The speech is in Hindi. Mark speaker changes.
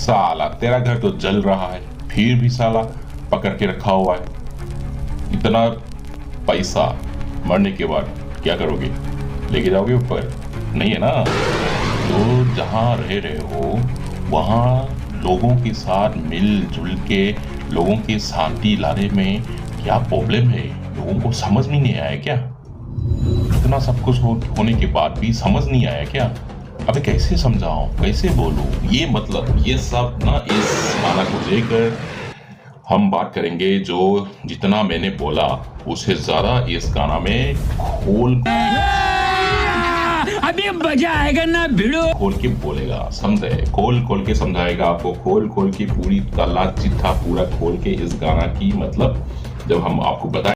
Speaker 1: साला तेरा घर तो जल रहा है, फिर भी साला पकड़ के रखा हुआ है। इतना पैसा मरने के बाद क्या करोगे? लेके जाओगे ऊपर? नहीं है ना। तो जहाँ रह रहे हो वहाँ लोगों के साथ मिलजुल के लोगों की शांति लाने में क्या प्रॉब्लम है? लोगों को समझ में नहीं आया क्या? इतना सब कुछ होने के बाद भी समझ नहीं आया क्या? अबे कैसे समझाऊं, कैसे बोलूं? ये मतलब ये सब ना, इस गाना को लेकर हम बात करेंगे। जो जितना मैंने बोला उससे ज्यादा इस गाना में
Speaker 2: अभी मजा आएगा ना भिड़ो।
Speaker 1: खोल के बोलेगा, समझे? खोल के समझाएगा आपको, खोल के पूरी तल्ला चिट्ठा पूरा खोल के इस गाना की मतलब जब हम आपको बताएं